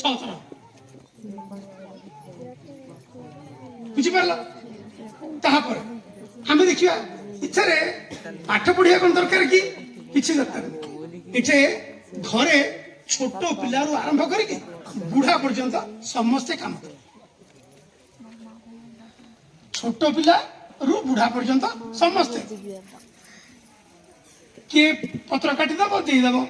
छथर बुझिपार तापर आम देखा इच्छा पाठ पढ़िया कौन दरकार कि किसी दरकार इठे घरे छोट पिलारू आरंभ करके बुढ़ा पर्यंत समस्ते काम कर छोट पिला रु बुढ़ा पर्यंत समस्ते किए पत्र काटिदेव देदेव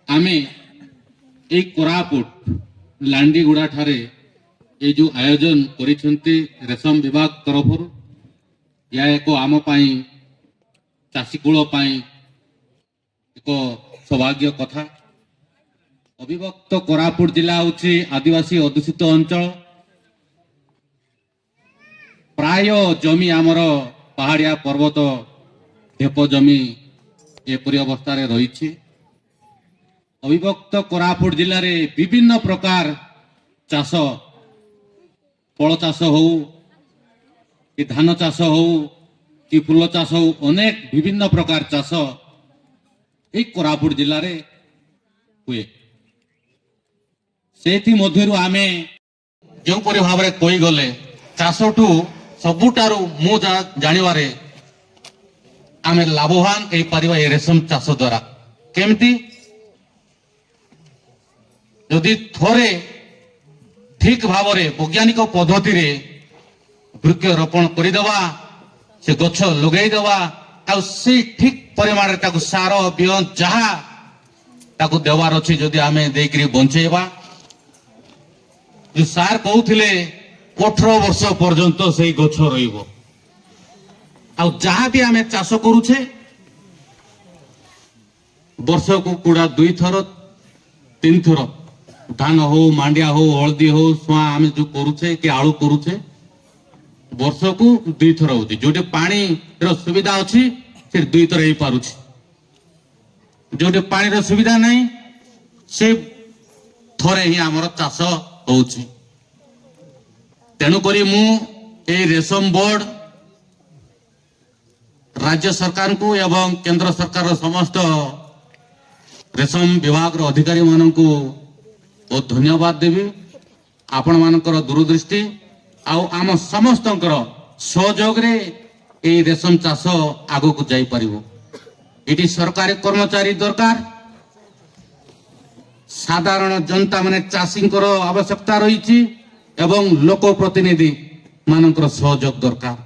आमे एक कोरापुट लांडीगुड़ा ठारे ये जो आयोजन करिसेंते रेशम विभाग तरफ या एक आम पाई चाषीकूल पाई एक सौभाग्य कथा अविभक्त कोरापुट जिला होची आदिवासी अध्युषित अंचल प्राय जमी आमर पहाड़िया पर्वत ढेप जमी एपरी अवस्था रही अविभक्त कोरापुट जिले में विभिन्न प्रकार चाष फल चाष हो कि धान चाष हो कि फूल चाष हो अनेक विभिन्न प्रकार चाष ये कोरापुट जिले में हुए से मध्यरु आमे जो परि भाव में कही गले चाषठू सबुठारु मु जानिबारे आमे लाभवान हो पारिबा ए रेशम चाष द्वारा केमती यदि थोरे ठीक भाव में वैज्ञानिक पद्धति वृक्ष रोपण करदेवा से गछ लगेदेवा से ठीक परिमाण सार बिहन जहा ताकू देवार अच्छी जदि आम देकर बंचेबा जो सार कहते 18 वर्ष पर्यंत से गछ रहा भी आम चाष करुचे वर्ष को कूड़ा 2 थर 3 थर धान हो मांडिया हो हलदी हो सुआ आम जो करुचे कि आलू करुचे वर्ष को 2 थर हो जो पानी सुविधा अच्छी से 2 थर हो पारुछि जो पानी सुविधा नहीं से थरे ही आमर चाष होउछि तेणुक मु ए रेशम बोर्ड राज्य सरकार को एवं केंद्र सरकार समस्त रेशम विभाग अधिकारी मान को बहुत धन्यवाद देवी आपण मानकर दूरदृष्टि आम समस्त सहयोग रे ए रेशम चाष आगो को जाई परिबो इटी सरकारी कर्मचारी दरकार साधारण जनता माने चाषी आवश्यकता रही एवं लोक प्रतिनिधि मानकर सहयोग दरकार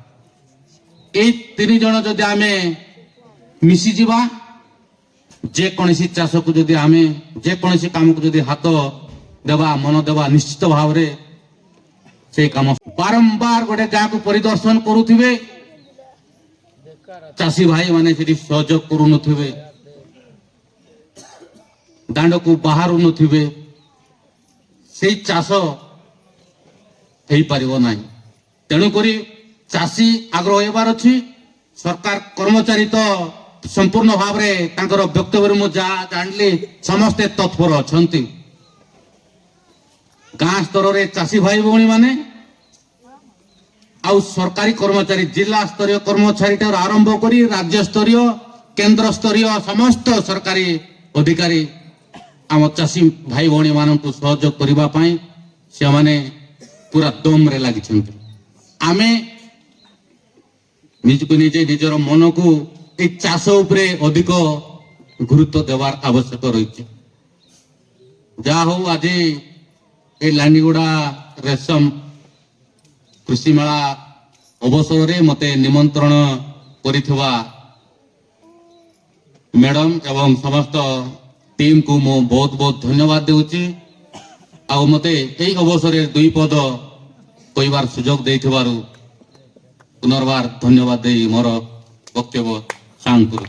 ए 3 जन जदि आमे मिसी जीवा जे कोनसी चाष को जदि आमे जे कोनसी काम को जदि हाथ देवा मन देवा निश्चित भाव रे से काम बारंबार गोटे गाँ को परिदर्शन करुथिबे चाषी भाई माने सेठी सहयोग करू नथिबे दांड को बाहर नथिबे से चाष हेई परिबो नाही तेणु करी चाषी आग्रह हेबार अछि सरकार कर्मचारी तो संपूर्ण भाव रे तांकर वक्तव्य मु जानली समस्ते तत्पर अछंती गाँ स्तर रे चाषी भाई भौणी माने आउ सरकारी कर्मचारी जिला स्तरीय कर्मचारी ठार आरंभ करी राज्य स्तरीय केंद्र स्तरीय समस्त सरकारी अधिकारी आम चाषी भाई भौणी मानकु सहयोग करिबा पई से माने पूरा दम रे लागि आमे निजको निजे निजर मन को ए चाष उपरे अधिक गुरुत्व देवार आवश्यक रही जा हो आज ए लांडीगुड़ा रेशम कृषि मेला अवसर रे मते निमंत्रण करिथवा मैडम एवं समस्त टीम को मो बहुत बहुत धन्यवाद देउची आ मते एई अवसर रे 2 पद कहिबार सुजोग देइथबारु पुनर्बार धन्यवाद दे मोर वक्तव्य शांत करूँ।